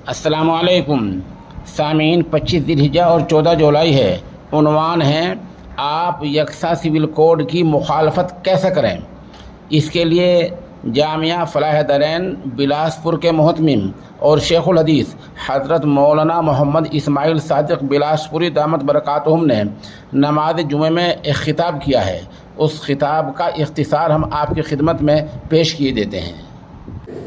السلام علیکم سامعین، 25 ذی الحجہ اور 14 جولائی ہے۔ عنوان ہے آپ یکساں سول کوڈ کی مخالفت کیسے کریں۔ اس کے لیے جامعہ فلاح دارین بلاسپور کے محتمم اور شیخ الحدیث حضرت مولانا محمد اسماعیل صادق بلاسپوری دامت برکاتہم نے نماز جمعہ میں ایک خطاب کیا ہے۔ اس خطاب کا اختصار ہم آپ کی خدمت میں پیش کیے دیتے ہیں۔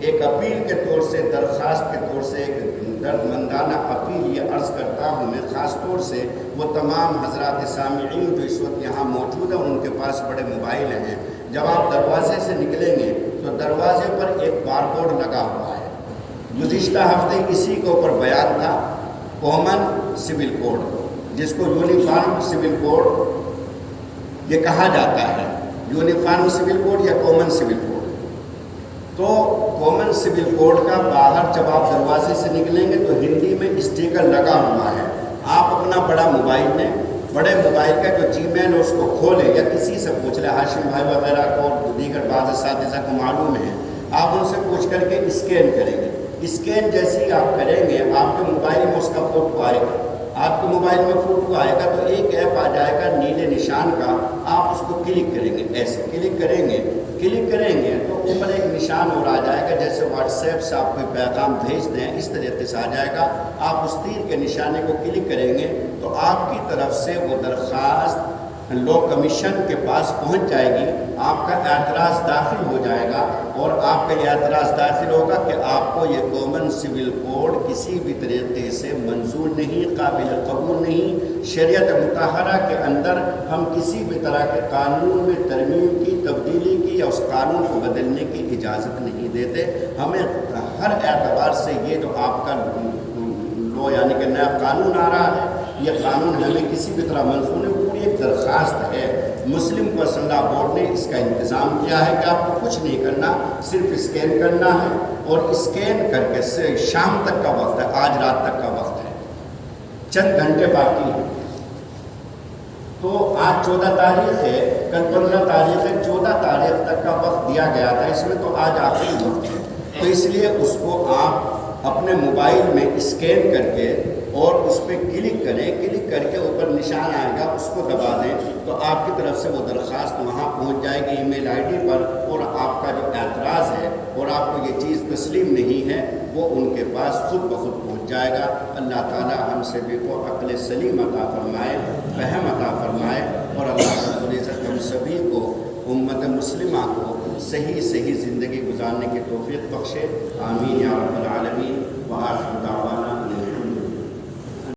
ایک اپیل کے طور سے، درخواست کے طور سے، ایک دردمندانہ اپیل یہ عرض کرتا ہوں میں، خاص طور سے وہ تمام حضرات سامعین جو اس وقت یہاں موجود ہیں، ان کے پاس بڑے موبائل ہیں۔ جب آپ دروازے سے نکلیں گے تو دروازے پر ایک بارکوڈ لگا ہوا ہے۔ گزشتہ ہفتے اسی کے اوپر بیان تھا، کامن سول کوڈ، جس کو یونیفارم سول کوڈ یہ کہا جاتا ہے، یونیفارم سول کوڈ یا کامن سول کوڈ۔ تو کامن سول کوڈ کا باہر جب آپ دروازے سے نکلیں گے تو ہندی میں اسٹیکر لگا ہوا ہے۔ آپ اپنا بڑا موبائل لیں، بڑے موبائل کا جو جی میل ہے اس کو کھولیں یا کسی سے پوچھ لیں، ہاشم بھائی وغیرہ کو اور دیگر بعض اساتذہ کو معلوم ہے، آپ ان سے پوچھ کر کے اسکین کریں گے۔ اسکین جیسے ہی آپ کریں گے آپ کے موبائل میں اس کا فوٹو آئے گا، آپ کے موبائل میں فوٹو آئے گا تو ایک ایپ آ جائے گا نیلے نشان کا، آپ اس کو کلک کریں گے، ایسے کلک کریں گے تو اوپر ایک نشان اور آ جائے گا، جیسے واٹس ایپ سے آپ کوئی پیغام بھیج دیں اس طریقے سے آ جائے گا۔ آپ اس تیر کے نشانے کو کلک کریں گے تو آپ کی طرف سے وہ درخواست لا کمیشن کے پاس پہنچ جائے گی، آپ کا اعتراض داخل ہو جائے گا اور آپ کا یہ اعتراض داخل ہوگا کہ آپ کو یہ کامن سول کوڈ کسی بھی طریقے سے منظور نہیں، قابل قبول نہیں۔ شریعت مطہرہ کے اندر ہم کسی بھی طرح کے قانون میں ترمیم کی، تبدیلی کی یا اس قانون کو بدلنے کی اجازت نہیں دیتے۔ ہمیں ہر اعتبار سے یہ جو آپ کا لو یعنی کہ نیا قانون آ رہا ہے، یہ قانون ہمیں کسی بھی طرح منظور نہیں۔ پوری ایک درخواست ہے، مسلم پرسنل لاء بورڈ نے اس کا انتظام کیا ہے کہ آپ کو کچھ نہیں کرنا، صرف اسکین کرنا ہے اور اسکین کر کے شام تک کا وقت ہے، آج رات تک کا وقت ہے، چند گھنٹے باقی ہیں۔ تو آج 14 تاریخ ہے، کل 15 تاریخ ہے، 14 تاریخ تک کا وقت دیا گیا تھا، اس میں تو آج آخری وقت ہے، تو اس لیے اس کو آپ اپنے موبائل میں اسکین کر کے اور اس پہ کلک کریں، کلک کر کے اوپر نشان آئے گا اس کو دبا دیں تو آپ کی طرف سے وہ درخواست وہاں پہنچ جائے گی ای میل آئی ڈی پر، اور آپ کا جو اعتراض ہے اور آپ کو یہ چیز تسلیم نہیں ہے وہ ان کے پاس خود بخود پہنچ جائے گا۔ اللہ تعالی ہم سبھی کو عقل سلیم عطا فرمائے، فہم عطا فرمائے، اور اللہ رب العزت ہم سبھی کو، امت مسلمہ کو صحیح زندگی گزارنے کی توفیق بخشے۔ آمین یا رب العالمین۔